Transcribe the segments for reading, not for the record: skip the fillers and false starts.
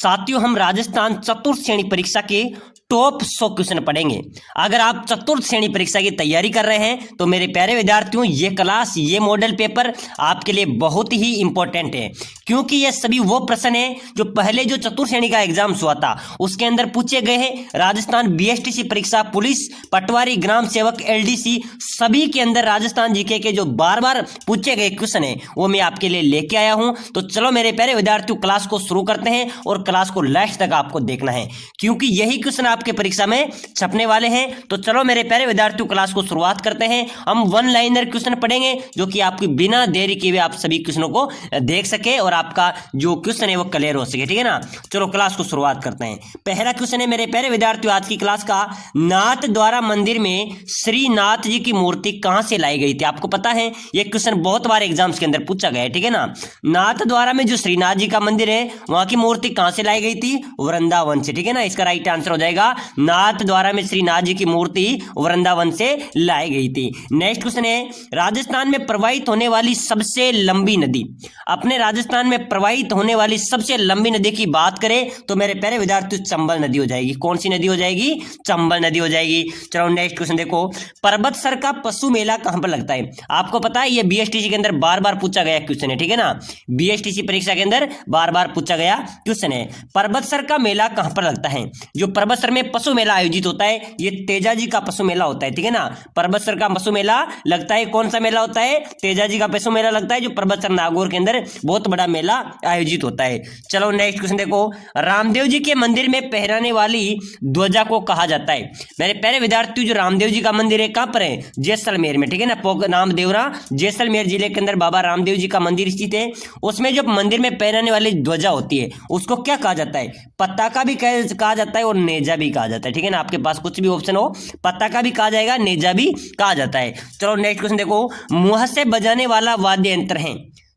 साथियों हम राजस्थान चतुर्थ श्रेणी परीक्षा के टॉप 100 क्वेश्चन पढ़ेंगे। अगर आप चतुर्थ श्रेणी परीक्षा की तैयारी कर रहे हैं तो मेरे प्यारे विद्यार्थियों ये क्लास ये मॉडल पेपर आपके लिए बहुत ही इंपॉर्टेंट है, क्योंकि ये सभी वो प्रश्न है जो पहले जो चतुर्थ श्रेणी का एग्जाम हुआ था उसके अंदर पूछे गए हैं। राजस्थान बीएसटीसी परीक्षा, पुलिस, पटवारी, ग्राम सेवक, एलडीसी सभी के अंदर राजस्थान जीके के जो बार बार पूछे गए क्वेश्चन है वो मैं आपके लिए लेके आया हूं। तो चलो मेरे प्यारे विद्यार्थियों क्लास को शुरू करते हैं और क्लास को लास्ट तक आपको देखना है, क्योंकि यही क्वेश्चन आपके परीक्षा में छपने वाले हैं। तो चलो मेरे प्यारे विद्यार्थियों क्लास को शुरुआत करते हैं। हम वन लाइनर क्वेश्चन पढ़ेंगे जो कि आपकी बिना देरी किए हुए आप सभी क्वेश्चनों को देख सके और आपका जो क्वेश्चन है वो क्लियर हो सके, ठीक है ना। चलो क्लास को शुरुआत करते हैं। पहला क्वेश्चन है मेरे प्यारे विद्यार्थियों आज की क्लास का, नाथ द्वारा मंदिर में श्रीनाथ जी की मूर्ति कहां से लाई गई थी। आपको पता है ये क्वेश्चन बहुत बार एग्जाम्स के अंदर पूछा गया है, ठीक है ना। नाथ द्वारा में जो श्रीनाथ जी का मंदिर है वहां की मूर्ति कहां से लाई गई थी, वृंदावन से, ठीक है ना। इसका राइट आंसर हो जाएगा नाथ द्वारा में श्रीनाथ जी की मूर्ति वृंदावन से लाई गई थी। नेक्स्ट क्वेश्चन है, राजस्थान में प्रवाहित होने वाली सबसे लंबी नदी। अपने राजस्थान में प्रवाहित होने वाली सबसे लंबी नदी की बात करें तो मेरे प्यारे विद्यार्थी चंबल नदी हो जाएगी। कौन सी नदी हो जाएगी, चंबल नदी हो जाएगी। चलो नेक्स्ट क्वेश्चन देखो, पर्वतसर का पशु मेला कहां पर लगता है। आपको पता है ये बीएसटीसी के अंदर बार बार पूछा गया क्वेश्चन है, ठीक है ना। बीएसटीसी परीक्षा के अंदर बार बार पूछा गया क्वेश्चन है, पर्वतसर का मेला कहां पर लगता है। जो पर्वतसर में पशु मेला आयोजित होता है ये तेजाजी का पशु मेला होता है, ठीक है ना। पर्वतसर का पशु मेला लगता है, कौन सा मेला होता है, तेजाजी का पशु मेला लगता है, जो पर्वतसर नागौर के अंदर बहुत बड़ा मेला आयोजित होता है। चलो नेक्स्ट क्वेश्चन देखो, रामदेव जी के मंदिर में पहराने वाली ध्वजा को कहा जाता है। मेरे प्यारे विद्यार्थियों जो रामदेव जी का मंदिर है कहां पर है, जैसलमेर में, ठीक है ना। नामदेवरा जैसलमेर जिले के अंदर बाबा रामदेव जी का मंदिर स्थित है। उसमें जो मंदिर में पहराने वाली ध्वजा होती है उसको क्या कहा जाता है, पताका भी कहा जाता है और नेजा भी कहा जाता है, ठीक है ना। आपके पास कुछ भी ऑप्शन हो, पताका भी कहा जाएगा, नेजा भी कहा जाता है। चलो नेक्स्ट क्वेश्चन देखो, मुंह से बजाने वाला वाद्य यंत्र है।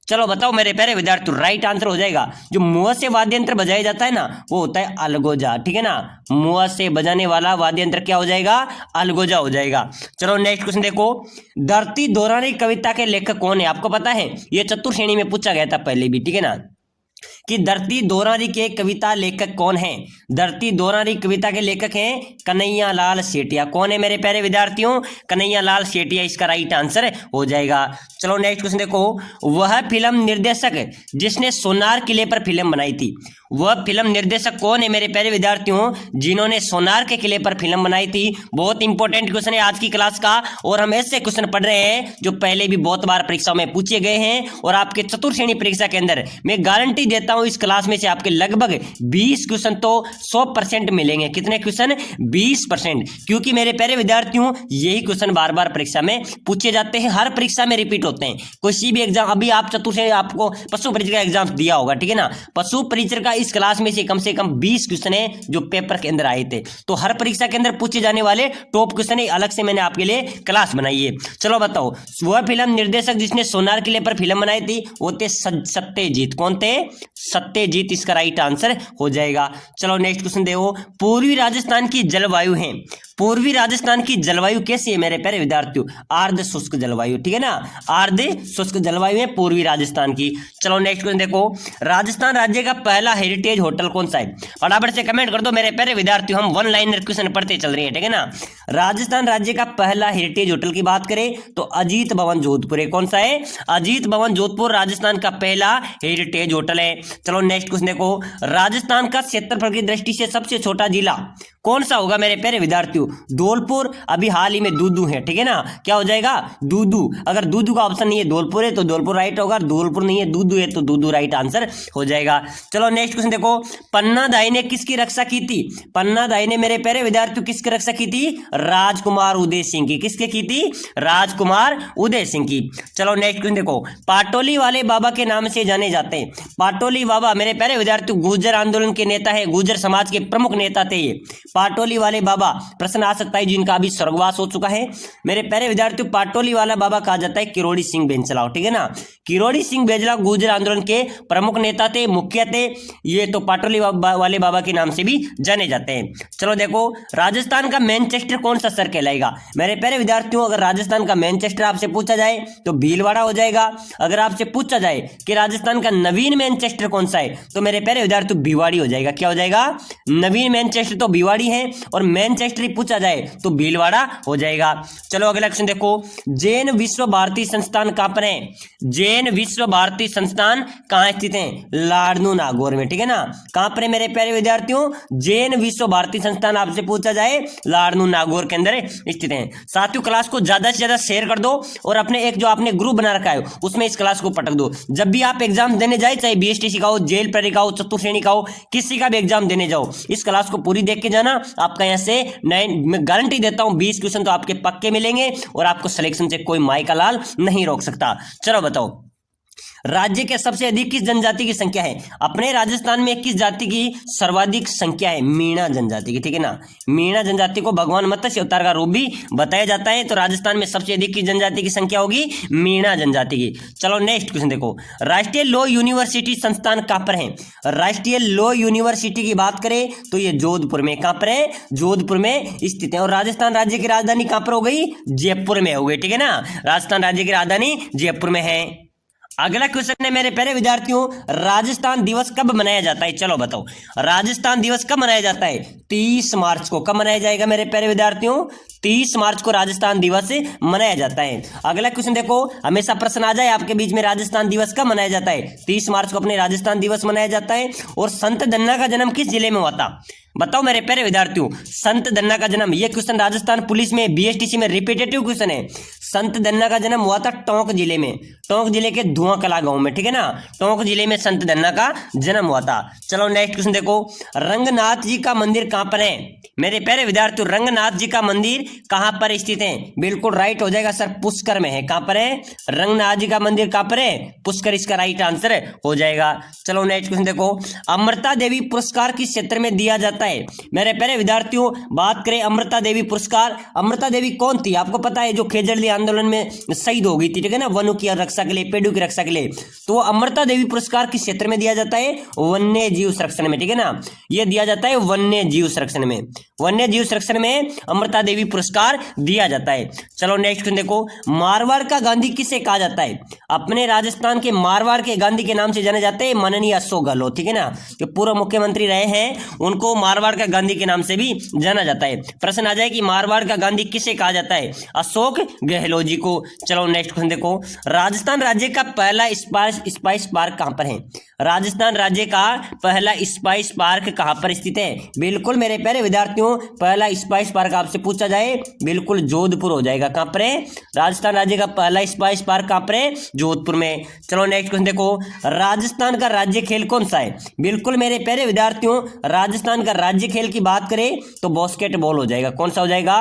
चलो बताओ मेरे प्यारे विद्यार्थी, राइट आंसर हो जाएगा जो मुंह से वाद्य यंत्र बजाया जाता है ना वो होता है अलगोजा, ठीक है ना। मुंह से बजाने वाला वाद्य यंत्र क्या हो जाएगा, अलगोजा हो जाएगा। चलो नेक्स्ट क्वेश्चन देखो, धरती दोहरानी कविता के लेखक कौन है। आपको पता है ये चतुर्थ श्रेणी में पूछा गया था पहले भी, ठीक है ना, कि धरती दोहरानी के कविता लेखक कौन है। धरती दोहरानी कविता के लेखक हैं कन्हैया लाल सेठिया। कौन है मेरे प्यारे विद्यार्थियों, कन्हैया लाल सेठिया इसका राइट आंसर हो जाएगा। चलो नेक्स्ट क्वेश्चन देखो, वह फिल्म निर्देशक जिसने सोनार किले पर फिल्म बनाई थी, वह फिल्म निर्देशक कौन है मेरे प्यारे विद्यार्थियों जिन्होंने सोनार के किले पर फिल्म बनाई थी। बहुत इंपॉर्टेंट क्वेश्चन है आज की क्लास का, और हम ऐसे क्वेश्चन पढ़ रहे हैं जो पहले भी बहुत बार परीक्षाओं में पूछे गए हैं और आपके चतुर्थ श्रेणी परीक्षा के अंदर मैं गारंटी देता हूं इस क्लास में से आपके लगभग 20 क्वेश्चन तो 100% मिलेंगे। कितने क्वेश्चन, 20%, क्योंकि मेरे प्यारे विद्यार्थियों यही क्वेश्चन बार बार परीक्षा में पूछे जाते हैं, हर परीक्षा में रिपीट होते हैं। कोई भी एग्जाम, अभी आप चतुर्थ श्रेणी आपको पशु परीक्षा का एग्जाम दिया होगा, ठीक है ना। पशु परीक्षा का इस क्लास में से कम 20 क्वेश्चन है जो पेपर के अंदर आए थे। तो हर परीक्षा के अंदर पूछे जाने वाले टॉप क्वेश्चन अलग से मैंने आपके लिए क्लास बनाई है। चलो बताओ, वह फिल्म निर्देशक जिसने सोनार किले पर फिल्म बनाई थी वो थे सत्यजीत। कौन थे, सत्यजीत इसका राइट आंसर हो जाएगा। चलो नेक्स्ट क्वेश्चन देखो, पूर्वी राजस्थान की जलवायु है। पूर्वी राजस्थान की जलवायु कैसी है मेरे प्यारे विद्यार्थियों, आर्द्र शुष्क जलवायु, ठीक है ना। आर्द्र शुष्क जलवायु है पूर्वी राजस्थान की। चलो नेक्स्ट क्वेश्चन देखो, राजस्थान राज्य का पहला हेरिटेज होटल कौन सा है। फटाफट से कमेंट कर दो मेरे प्यारे विद्यार्थियों, हम वन लाइनर क्वेश्चन पढ़ते चल रहे हैं, ठीक है ना। राजस्थान राज्य का पहला हेरिटेज होटल की बात करें तो अजीत भवन जोधपुर है। कौन सा है, अजीत भवन जोधपुर राजस्थान का पहला हेरिटेज होटल है। चलो नेक्स्ट क्वेश्चन देखो, राजस्थान का क्षेत्रफल की दृष्टि से सबसे छोटा जिला कौन सा होगा मेरे प्यारे विद्यार्थियों, धौलपुर। अभी हाल ही में दूदू है, ठीक है ना, क्या हो जाएगा, दूदू। अगर दूदू का ऑप्शन नहीं है धौलपुर है तो धौलपुर राइट होगा, धौलपुर नहीं है दूदू है तो दूदू राइट आंसर हो जाएगा। चलो नेक्स्ट क्वेश्चन देखो, पन्नादाई ने किसकी रक्षा की थी। पन्नादाई ने मेरे प्यारे विद्यार्थियों किसकी रक्षा की थी, राजकुमार उदय सिंह की। किसके की थी, राजकुमार उदय सिंह की। चलो नेक्स्ट क्वेश्चन देखो, पाटोली वाले बाबा के नाम से जाने जाते हैं। पाटोली बाबा मेरे प्यारे विद्यार्थियों गुर्जर आंदोलन के नेता है, गुर्जर समाज के प्रमुख नेता थे ये। पाटोली वाले बाबा, प्रश्न आ सकता है जिनका अभी स्वर्गवास हो चुका है मेरे प्यारे विद्यार्थियों। पाटोली वाला बाबा कहा जाता है किरोड़ी सिंह बेंचलाओ, ठीक है ना। किरोड़ी सिंह बेंचलाओ गुर्जर आंदोलन के प्रमुख नेता थे, मुखिया थे, ये तो पाटोली वाले बाबा के नाम से भी जाने जाते हैं। चलो देखो, राजस्थान का मैनचेस्टर कौन सा शहर कहलाएगा मेरे प्यारे विद्यार्थियों। अगर राजस्थान का मैनचेस्टर आपसे पूछा जाए तो भीलवाड़ा हो जाएगा। अगर आपसे पूछा जाए कि राजस्थान का नवीन मैनचेस्टर कौन सा है तो मेरे प्यारे विद्यार्थियों भिवाड़ी हो जाएगा। क्या हो जाएगा? नवीन मैनचेस्टर तो भिवाड़ी है और मैनचेस्टर ही पूछा जाए तो भीलवाड़ा हो जाएगा। चलो अगला क्वेश्चन देखो, जैन विश्व भारती संस्थान कहां पर है? जैन विश्व भारती संस्थान कहां स्थित है? लाड़नू नागौर में, ठीक है ना। कहां पर है मेरे प्यारे विद्यार्थियों? जैन विश्व भारती संस्थान आपसे पूछा जाए लाड़नू नागौर के अंदर स्थित है। साथियों क्लास को ज्यादा से ज्यादा शेयर कर दो और अपने एक जो आपने ग्रुप बना रखा है उसमें इस क्लास को पटक दो। जब भी आप एग्जाम देने जाए, चाहे बीएसटीसी का हो, जेल प्रेरी का हो, चतुर्थ श्रेणी का हो, किसी का भी एग्जाम देने जाओ, इस क्लास को पूरी देख के जाना। आपका यहाँ से मैं गारंटी देता हूं 20 क्वेश्चन तो आपके पक्के मिलेंगे और आपको सिलेक्शन से कोई माई का लाल नहीं रोक सकता। चलो बताओ, राज्य के सबसे अधिक किस जनजाति की संख्या है? अपने राजस्थान में किस जाति की सर्वाधिक संख्या है? मीणा जनजाति की, ठीक है ना। मीणा जनजाति को भगवान मत्स्य अवतार का रूप भी बताया जाता है। तो राजस्थान में सबसे अधिक किस जनजाति की संख्या होगी? मीणा जनजाति की। चलो नेक्स्ट क्वेश्चन देखो, राष्ट्रीय लॉ यूनिवर्सिटी संस्थान कहां पर है? राष्ट्रीय लॉ यूनिवर्सिटी की बात करें तो ये जोधपुर में, कहां पर है? जोधपुर में स्थित है। और राजस्थान राज्य की राजधानी कहां पर हो गई? जयपुर में हो गई, ठीक है ना। राजस्थान राज्य की राजधानी जयपुर में है। अगला क्वेश्चन है मेरे प्यारे विद्यार्थियों, राजस्थान दिवस कब मनाया जाता है? चलो बताओ, राजस्थान दिवस कब मनाया जाता है? 30 मार्च को। कब मनाया जाएगा मेरे प्यारे विद्यार्थियों? 30 मार्च को राजस्थान दिवस मनाया जाता है। अगला क्वेश्चन देखो, हमेशा प्रश्न आ जाए आपके बीच में, राजस्थान दिवस कब मनाया जाता है? 30 मार्च को अपने राजस्थान दिवस मनाया जाता है। और संत धन्ना का जन्म किस जिले में हुआ था? बताओ मेरे प्यारे विद्यार्थियों, संत धन्ना का जन्म, यह क्वेश्चन राजस्थान पुलिस में बीएसटीसी में रिपीटेटिव क्वेश्चन है। संत धन्ना का जन्म हुआ था टोंक जिले में, टोंक जिले के धुआं कला गांव में, ठीक है ना। टोंक जिले में संत धन्ना का जन्म हुआ था। चलो नेक्स्ट क्वेश्चन देखो, रंगनाथ जी का मंदिर कहां पर है? मेरे प्यारे विद्यार्थियों, रंगनाथ जी का मंदिर कहां पर स्थित है? बिल्कुल राइट हो जाएगा सर, पुष्कर में है। कहां पर है? रंगनाथ जी का मंदिर कहां पर है? पुष्कर इसका राइट आंसर हो जाएगा। चलो नेक्स्ट क्वेश्चन देखो, अमृता देवी पुरस्कार किस क्षेत्र में दिया जाता है? मेरे प्यारे विद्यार्थियों, बात करें अमृता देवी पुरस्कार, अमृता देवी कौन थी? आपको पता है, जो खेजड़ली आंदोलन में शहीद हो गई थी, ठीक है ना, वनों की रक्षा के लिए, पेड़ों की रक्षा के लिए। तो अमृता देवी पुरस्कार किस क्षेत्र में दिया जाता है? वन्य जीव संरक्षण में, ठीक है ना। यह दिया जाता है वन्य जीव संरक्षण में, वन्य जीव संरक्षण में अमृता देवी पुरस्कार दिया जाता है। चलो नेक्स्ट क्वेश्चन देखो, मारवाड़ का गांधी किसे कहा जाता है? अपने राजस्थान के मारवाड़ के गांधी के नाम से जाने जाते हैं माननीय अशोक गहलोत, ठीक है ना। जो पूर्व मुख्यमंत्री रहे हैं उनको मारवाड़ का गांधी के नाम से भी जाना जाता है। प्रश्न आ जाए कि मारवाड़ का गांधी किसे कहा जाता है? अशोक गहलोत जी को। चलो नेक्स्ट क्वेश्चन देखो, राजस्थान राज्य का पहला स्पाइस पार्क कहां पर है? राजस्थान राज्य का पहला स्पाइस पार्क कहां पर स्थित है? बिल्कुल मेरे प्यारे विद्यार्थियों, पहला स्पाइस पार्क आपसे पूछा जाए बिल्कुल जोधपुर हो जाएगा। कहां पर है? राजस्थान राज्य का पहला स्पाइस पार्क कहां पर है? जोधपुर में। चलो नेक्स्ट क्वेश्चन देखो, राजस्थान का राज्य खेल कौन सा है? बिल्कुल मेरे प्यारे विद्यार्थियों, राजस्थान का राज्य खेल की बात करें तो बास्केटबॉल हो जाएगा। कौन सा हो जाएगा?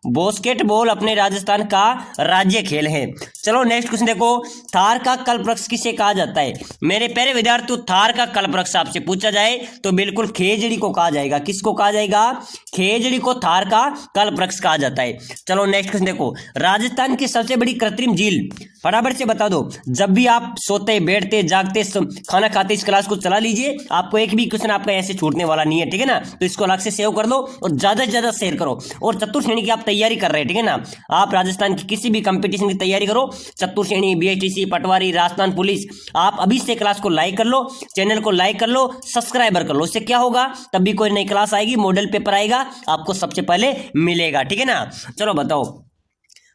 बास्केटबॉल अपने राजस्थान का राज्य खेल है। चलो नेक्स्ट क्वेश्चन देखो, थार का कल्पवृक्ष किसे कहा जाता है? मेरे प्यारे विद्यार्थियों, थार का कल्पवृक्ष आपसे पूछा जाए तो बिल्कुल खेजड़ी को कहा जाएगा। किसको कहा जाएगा? खेजड़ी को थार का कल्पवृक्ष कहा जाता है। चलो नेक्स्ट क्वेश्चन देखो, राजस्थान की सबसे बड़ी कृत्रिम झील, फटाफट से बता दो। जब भी आप सोते, बैठते, जागते, खाना खाते इस क्लास को चला लीजिए, आपको एक भी क्वेश्चन आपका ऐसे छूटने वाला नहीं है, ठीक है ना। तो इसको अलग से सेव कर लो और ज्यादा से ज्यादा शेयर करो। और चतुर्थ श्रेणी की आप तैयारी कर रहे हैं, ठीक है ना, आप राजस्थान की किसी भी कंपटीशन की तैयारी करो, चतुर्थ श्रेणी, बीएसटीसी, पटवारी, राजस्थान पुलिस, आप अभी से क्लास को लाइक कर लो, चैनल को लाइक कर लो, सब्सक्राइबर कर लो। इससे क्या होगा, तब भी कोई नई क्लास आएगी, मॉडल पेपर आएगा, आपको सबसे पहले मिलेगा, ठीक है ना। चलो बताओ,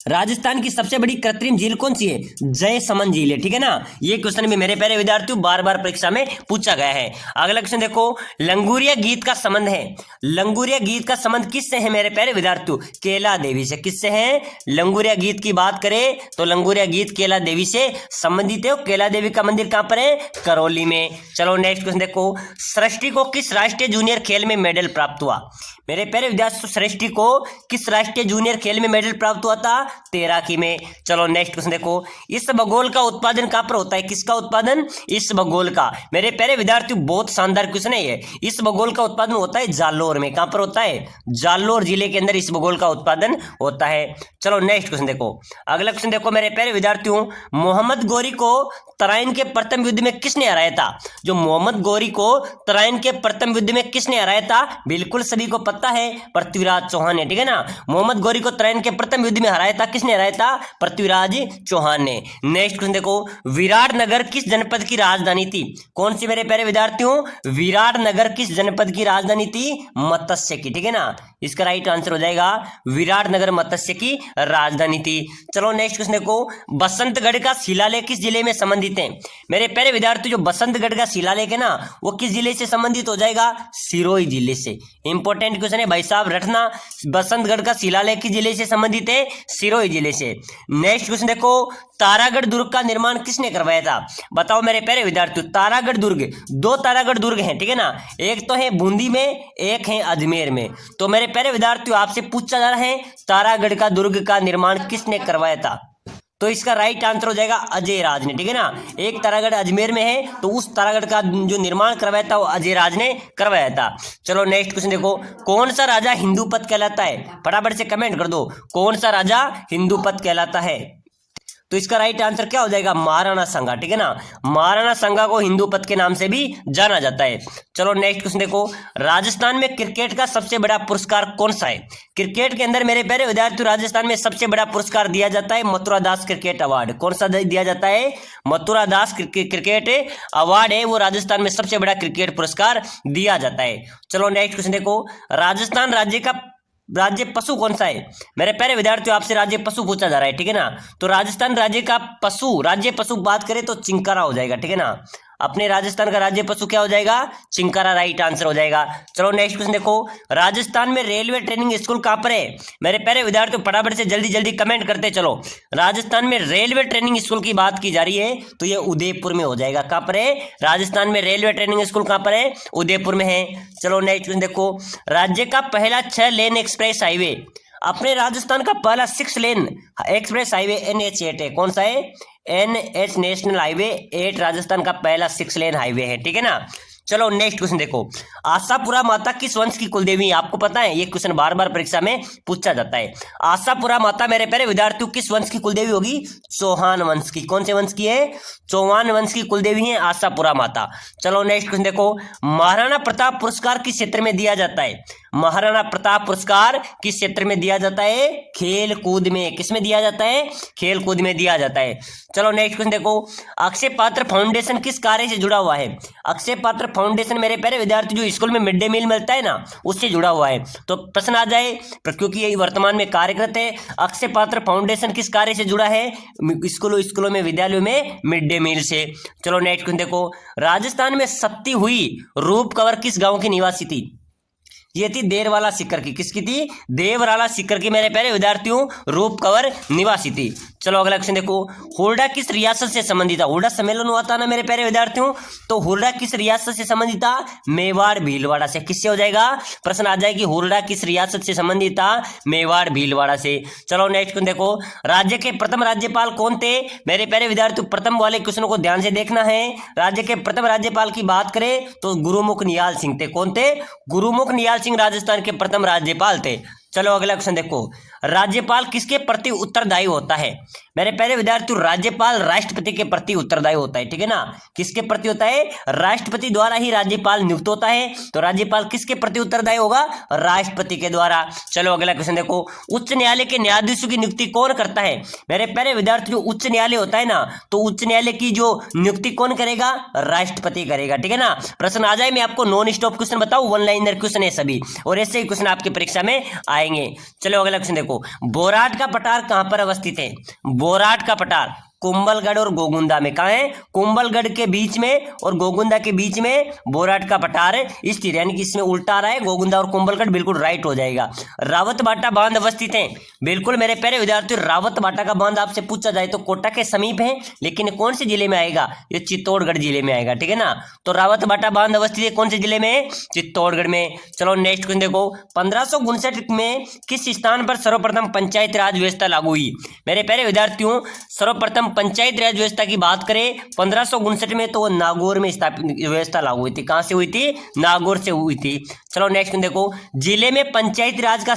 राजस्थान की सबसे बड़ी कृत्रिम झील कौन सी है? जयसमंद झील है, ठीक है ना। ये क्वेश्चन भी मेरे प्यारे विद्यार्थियों बार बार परीक्षा में पूछा गया है। अगला क्वेश्चन देखो, लंगूरिया गीत का संबंध है, लंगूरिया गीत का संबंध किससे है मेरे प्यारे विद्यार्थियों? केला देवी से। किससे है? लंगूरिया गीत की बात करें तो लंगूरिया गीत केला देवी से संबंधित है। केला देवी का मंदिर कहां पर है? करौली में। चलो नेक्स्ट क्वेश्चन देखो, सृष्टि को किस राष्ट्रीय जूनियर खेल में मेडल प्राप्त हुआ? मेरे प्यारे विद्यार्थियों, सृष्टि को किस राष्ट्रीय जूनियर खेल में मेडल प्राप्त हुआ था? तैराकी में। चलो नेक्स्ट क्वेश्चन देखो, इस भगोल का उत्पादन कहां पर होता है? किसका उत्पादन? इस भगोल का। मेरे प्यारे विद्यार्थियों, बहुत शानदार क्वेश्चन है ये। इस भगोल का उत्पादन होता है जालोर में। कहां पर होता है? जालोर जिले के अंदर इस भगोल का उत्पादन होता है। चलो नेक्स्ट क्वेश्चन देखो, अगला क्वेश्चन देखो मेरे प्यारे विद्यार्थियों, मोहम्मद गौरी को तराइन के प्रथम युद्ध में किसने हराया था? जो मोहम्मद गौरी को तराइन के प्रथम युद्ध में किसने हराया था? बिल्कुल सभी को पता है, पृथ्वीराज चौहान ने, ठीक है ना। मोहम्मद गौरी को तराइन के प्रथम युद्ध में हराया था, किसने हराया था? पृथ्वीराज चौहान ने। नेक्स्ट क्वेश्चन देखो, विराटनगर किस जनपद की राजधानी थी? कौन सी मेरे प्यारे विद्यार्थियों? विराटनगर किस जनपद की राजधानी थी? मत्स्य की, ठीक है ना। इसका राइट आंसर हो जाएगा विराटनगर मत्स्य की राजधानी थी। चलो नेक्स्ट क्वेश्चन देखो, बसंतगढ़ का शिलालेख किस जिले में संबंधित है? मेरे प्यारे विद्यार्थियों, जो बसंतगढ़ का शिलालेख है ना, वो किस जिले से संबंधित हो जाएगा? सिरोही जिले से। इंपॉर्टेंट क्वेश्चन है भाई साहब, रखना। बसंतगढ़ का शिलालेख किस जिले से संबंधित है? सिरोही जिले से। नेक्स्ट क्वेश्चन देखो, तारागढ़ दुर्ग का निर्माण किसने करवाया था? बताओ मेरे प्यारे विद्यार्थियों, तारागढ़ दुर्ग, दो तारागढ़ दुर्ग हैं, ठीक है ना। एक तो है बूंदी में, एक है अजमेर में। तो मेरे प्यारे विद्यार्थियों, आपसे पूछा जा रहा है तारागढ़ का दुर्ग का निर्माण किसने करवाया था? तो इसका राइट आंसर हो जाएगा अजय राज ने, ठीक है ना। एक तारागढ़ अजमेर में है, तो उस तारागढ़ का जो निर्माण करवाया था वो अजय राज ने करवाया था। चलो नेक्स्ट क्वेश्चन देखो, कौन सा राजा हिंदूपत कहलाता है? फटाफट से कमेंट कर दो, कौन सा राजा हिंदूपत कहलाता है? तो इसका राइट आंसर क्या हो जाएगा? महाराणा संगा, ठीक है ना। महाराणा संगा को हिंदूपत के नाम से भी जाना जाता है। चलो नेक्स्ट क्वेश्चन देखो, राजस्थान में क्रिकेट का सबसे बड़ा पुरस्कार कौन सा है? क्रिकेट के अंदर मेरे प्यारे विद्यार्थियों, राजस्थान में सबसे बड़ा पुरस्कार दिया जाता है मथुरा दास क्रिकेट अवार्ड। कौन सा दिया जाता है? मथुरा दास क्रिकेट अवार्ड है, वो राजस्थान में सबसे बड़ा क्रिकेट पुरस्कार दिया जाता है। चलो नेक्स्ट क्वेश्चन देखो, राजस्थान राज्य का राज्य पशु कौन सा है? मेरे प्यारे विद्यार्थियों, आपसे राज्य पशु पूछा जा रहा है, ठीक है ना। तो राजस्थान राज्य का राज्य पशु बात करें तो चिंकारा हो जाएगा, ठीक है ना। अपने राजस्थान का राज्य पशु क्या हो जाएगा? चिंकारा राइट आंसर हो जाएगा। चलो नेक्स्ट क्वेश्चन देखो, राजस्थान में रेलवे ट्रेनिंग स्कूल कहां पर है? मेरे प्यारे विद्यार्थियों, फटाफट से जल्दी जल्दी कमेंट करते चलो। राजस्थान में रेलवे ट्रेनिंग स्कूल की बात की जा रही है, तो ये उदयपुर में हो जाएगा। कहां पर है? राजस्थान में रेलवे ट्रेनिंग स्कूल कहां पर है? उदयपुर में है। चलो नेक्स्ट क्वेश्चन देखो, राज्य का पहला 6 लेन एक्सप्रेस हाईवे, अपने राजस्थान का पहला 6 लेन एक्सप्रेस हाईवे NH8 है। कौन सा है? NH नेशनल हाईवे 8 राजस्थान का पहला 6 लेन हाईवे है, ठीक है ना। चलो नेक्स्ट क्वेश्चन देखो, आशापुरा माता किस वंश की कुलदेवी है? आपको पता है, ये क्वेश्चन बार बार परीक्षा में पूछा जाता है। आशापुरा माता मेरे प्यारे विद्यार्थियों किस वंश की कुलदेवी होगी? चौहान वंश की। कौन से वंश की है? चौहान वंश की कुलदेवी है आशापुरा माता। चलो नेक्स्ट क्वेश्चन देखो, महाराणा प्रताप पुरस्कार किस क्षेत्र में दिया जाता है? महाराणा प्रताप पुरस्कार किस क्षेत्र में दिया जाता है? खेल कूद में। किस में दिया जाता है? खेल कूद में दिया जाता है। चलो नेक्स्ट क्वेश्चन देखो, अक्षय पात्र फाउंडेशन किस कार्य से जुड़ा हुआ है? अक्षय पात्र फाउंडेशन मेरे प्यारे विद्यार्थी, जो स्कूल में मिड डे मील मिलता है ना, उससे जुड़ा हुआ है। तो प्रश्न आ जाए, क्योंकि ये वर्तमान में कार्यरत है। अक्षय पात्र फाउंडेशन किस कार्य से जुड़ा है? स्कूलों में, विद्यालयों में मिड डे मील से। चलो नेक्स्ट क्वेश्चन देखो, राजस्थान में सत्ती हुई रूप कंवर किस गांव की निवासी थी? ये थी देवराला सीकर की। किसकी थी? देवराला सीकर की मेरे प्यारे विद्यार्थियों, रूप कंवर निवासी थी। चलो अगला क्वेश्चन देखो, हुरडा किस रियासत से संबंधित था? हुरडा सम्मेलन हुआ था ना मेरे प्यारे विद्यार्थियों, तो हुरडा किस रियासत से संबंधित था? मेवाड़ भीलवाड़ा से। किससे हो जाएगा? प्रश्न आ जाएगी, हुरडा किस रियासत से संबंधित था? मेवाड़ भीलवाड़ा से। चलो नेक्स्ट क्वेश्चन देखो, राज्य के प्रथम राज्यपाल कौन थे? मेरे प्यारे विद्यार्थियों, प्रथम वाले क्वेश्चन को ध्यान से देखना है। राज्य के प्रथम राज्यपाल की बात करें तो गुरुमुख निहाल सिंह थे। कौन थे? गुरुमुख निहाल सिंह राजस्थान के प्रथम राज्यपाल थे। चलो अगला क्वेश्चन देखो, राज्यपाल किसके प्रति उत्तरदायी होता है? मेरे प्यारे विद्यार्थियों, राज्यपाल राष्ट्रपति के प्रति उत्तरदायी होता है, ठीक है ना। किसके प्रति होता है? राष्ट्रपति द्वारा ही राज्यपाल नियुक्त होता है, तो राज्यपाल किसके प्रति उत्तरदायी होगा? राष्ट्रपति के द्वारा। चलो अगला क्वेश्चन देखो, उच्च न्यायालय के न्यायाधीशों की नियुक्ति कौन करता है? मेरे प्यारे विद्यार्थियों, उच्च न्यायालय होता है ना, तो उच्च न्यायालय की जो नियुक्ति कौन करेगा? राष्ट्रपति करेगा, ठीक है ना। प्रश्न आ जाए, मैं आपको नॉन स्टॉप क्वेश्चन बताऊं, वन लाइनर क्वेश्चन है सभी, और ऐसे ही क्वेश्चन आपकी परीक्षा में आएंगे। चलो अगला क्वेश्चन देखो, बोराट का पठार कहां पर अवस्थित है? बोराट का पठार कुंभलगढ़ और गोगुंदा में। कहाँ है? कुंभलगढ़ के बीच में और गोगुंदा के बीच में बोराट का पठार स्थित, यानी कि इसमें उल्टा आ रहा है, गोगुंदा और कुंभलगढ़ बिल्कुल राइट हो जाएगा। रावतबाटा बांध अवस्थित है, बिल्कुल मेरे प्यारे विद्यार्थियों, रावतबाटा का बांध आपसे पूछा जाए तो कोटा के समीप है, लेकिन कौन से जिले में आएगा? ये चित्तौड़गढ़ जिले में आएगा, ठीक है ना। तो रावतबाटा बांध अवस्थित है कौन से जिले में? चित्तौड़गढ़ में। चलो नेक्स्ट क्वेश्चन देखो, 1559 में किस स्थान पर सर्वप्रथम पंचायत राज व्यवस्था लागू हुई? मेरे प्यारे विद्यार्थियों, सर्वप्रथम पंचायत राज व्यवस्था की बात करें 1559 में, तो वो नागौर में स्थापित व्यवस्था लागू हुई थी। कहां से हुई थी? नागौर से हुई थी। चलो नेक्स्ट देखो, जिले में पंचायत राज का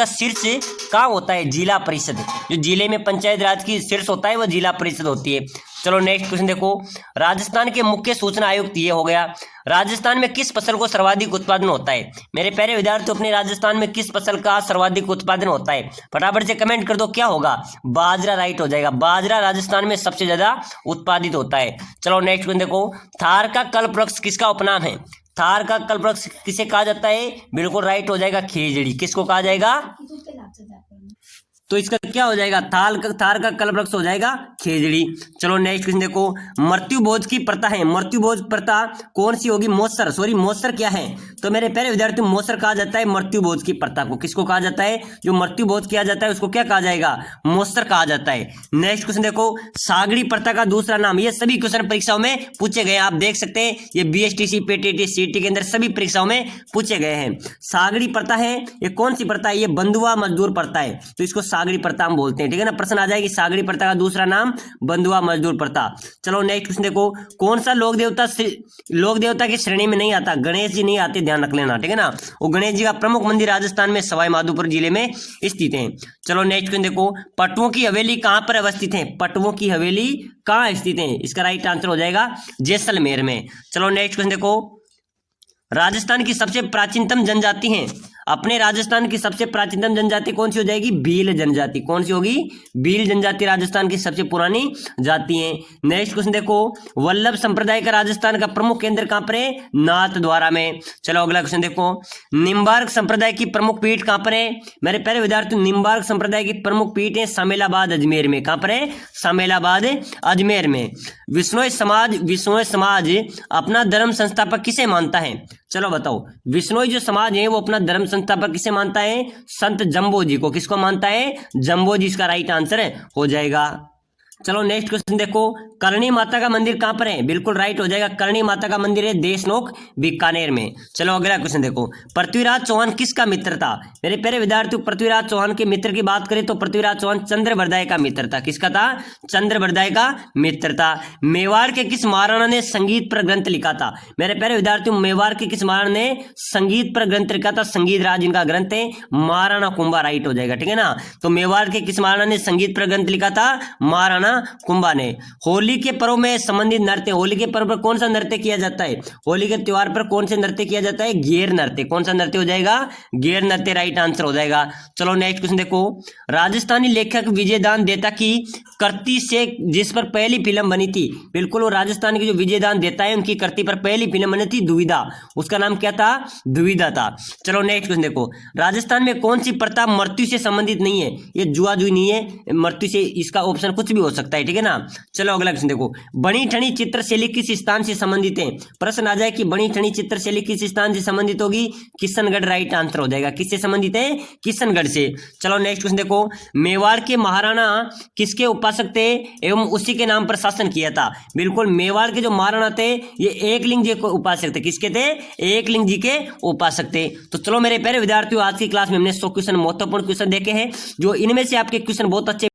शीर्ष कहाँ होता है? जिला परिषद। जो जिले में पंचायत राज की शीर्ष होता है वो जिला परिषद होती है। चलो नेक्स्ट क्वेश्चन देखो, राजस्थान के मुख्य सूचना आयुक्त ये हो गया। राजस्थान में किस फसल को सर्वाधिक उत्पादन होता है? मेरे प्यारे विद्यार्थियों, अपने राजस्थान में किस फसल का सर्वाधिक उत्पादन होता है? फटाफट से कमेंट कर दो, क्या होगा? बाजरा राइट हो जाएगा। बाजरा राजस्थान में सबसे ज्यादा उत्पादित होता है। चलो नेक्स्ट क्वेश्चन देखो, थार का कल्पवृक्ष किसका उपनाम है? थार का कल्पवृक्ष किसे कहा जाता है? बिल्कुल राइट हो जाएगा, खेजड़ी। किसको कहा जाएगा? तो इसका क्या हो जाएगा? थार का कल्पवृक्ष हो जाएगा खेजड़ी। चलो नेक्स्ट क्वेश्चन देखो, मृत्यु भोज की प्रथा है, मृत्यु भोज प्रथा कौन सी होगी? मौसर क्या है? तो मेरे प्यारे विद्यार्थी, मौसर कहा जाता है मृत्यु भोज की प्रथा को। किसको कहा जाता है? जो मृत्यु भोज किया जाता है उसको क्या कहा जाएगा? मौसर कहा जाता है। नेक्स्ट क्वेश्चन देखो, सागड़ी प्रथा का दूसरा नाम। ये सभी क्वेश्चन परीक्षाओं में पूछे गए, आप देख सकते हैं, ये बीएसटीसी, पीटीटी, सीटी के अंदर सभी परीक्षाओं में पूछे गए हैं। सागड़ी प्रथा है, ये कौन सी प्रथा है? ये बंधुआ मजदूर प्रथा है, तो इसको सागड़ी प्रथा हम बोलते हैं, ठीक है ना। प्रश्न आ जाएगी, सागड़ी प्रथा का दूसरा नाम बंधुआ मजदूर प्रथा। चलो नेक्स्ट क्वेश्चन देखो, कौन सा लोक देवता की श्रेणी में नहीं आता? गणेश जी नहीं आते, ध्यान रख लेना, ठीक है ना। वो गणेश जी का प्रमुख मंदिर राजस्थान में सवाई माधोपुर जिले में स्थित है। चलो नेक्स्ट क्वेश्चन देखो, पटुओं की हवेली कहां पर अवस्थित है? पटुओं की हवेली कहां स्थित है? इसका राइट आंसर हो जाएगा जैसलमेर में। चलो नेक्स्ट क्वेश्चन देखो, राजस्थान की सबसे प्राचीनतम जनजाति है। अपने राजस्थान की सबसे प्राचीनतम जनजाति कौन सी हो जाएगी? भील जनजाति। कौन सी होगी? भील जनजाति राजस्थान की सबसे पुरानी जाति है। नेक्स्ट क्वेश्चन देखो, वल्लभ संप्रदाय का राजस्थान का प्रमुख केंद्र कहां पर है? नाथद्वारा में। चलो अगला क्वेश्चन देखो, निम्बार्क संप्रदाय की प्रमुख पीठ कहां पर है? मेरे प्यारे विद्यार्थी, निम्बार्क संप्रदाय की प्रमुख पीठ है सामेलाबाद अजमेर में। कहां पर है? सामेलाबाद अजमेर में। विश्नोई समाज अपना धर्म संस्थापक किसे मानता है? चलो बताओ, विश्नोई जो समाज है वो अपना धर्म संस्थापक किसे मानता है? संत जम्बो जी को। किसको मानता है? जम्बो जी। इसका राइट आंसर हो जाएगा। चलो नेक्स्ट क्वेश्चन देखो, करणी माता का मंदिर कहां पर है? बिल्कुल राइट हो जाएगा, करणी माता का मंदिर है देशनोक बीकानेर में। चलो अगला क्वेश्चन देखो, पृथ्वीराज चौहान किसका मित्र था? मेरे प्यारे विद्यार्थियों, पृथ्वीराज चौहान के मित्र की बात करें तो पृथ्वीराज चौहान चंद्रबरदाय का मित्र था। किसका था? चंद्रबरदाय का मित्र था। मेवाड़ के किस महाराणा ने संगीत पर ग्रंथ लिखा था? मेरे प्यारे विद्यार्थियों, मेवाड़ के किस महाराणा ने संगीत पर ग्रंथ लिखा था? संगीत राज इनका ग्रंथ है, महाराणा कुंभा राइट हो जाएगा, ठीक है ना। तो मेवाड़ के किस महाराणा ने संगीत पर ग्रंथ लिखा था? महाराणा कुंभा ने। होली के पर्व में संबंधित नृत्य, होली के पर्व पर कौन सा नृत्य किया जाता है? होली के त्योहार पर कौन से नृत्य किया जाता है? गैर नृत्य। कौन सा नृत्य हो जाएगा? गैर नृत्य राइट आंसर हो जाएगा। चलो नेक्स्ट क्वेश्चन देखो, राजस्थानी लेखक विजयदान देता की कृति से जिस पर पहली फिल्म बनी थी, बिल्कुल वो राजस्थान की जो विजयदान देता है उनकी कृति पर पहली फिल्म बनी थी दुविधा। उसका नाम क्या था? दुविधा था। चलो नेक्स्ट क्वेश्चन देखो, राजस्थान में कौन सी प्रथा मृत्यु से संबंधित नहीं है? ये जुआजुई नहीं है, मृत्यु से इसका ऑप्शन कुछ भी हो सकता है, ठीक है ना। चलो अगला क्वेश्चन देखो, बनी ठनी चित्रशैली किस स्थान से संबंधित है? प्रश्न आ जाए कि बनी ठनी चित्रशैली किस स्थान से संबंधित होगी? किशनगढ़ राइट आंसर हो जाएगा। किससे संबंधित है? किशनगढ़ से। चलो नेक्स्ट क्वेश्चन देखो, मेवाड़ के महाराणा किसके उपासक थे एवं उसी के नाम पर शासन किया था? बिल्कुल मेवाड़ के जो महाराणा थे ये एकलिंग जी के उपासक थे। किसके थे? एकलिंग जी के उपासक थे। तो चलो मेरे प्यारे विद्यार्थियों, आज की क्लास में हमने 100 क्वेश्चन महत्वपूर्ण क्वेश्चन देखे हैं, जो इनमें से आपके क्वेश्चन बहुत अच्छे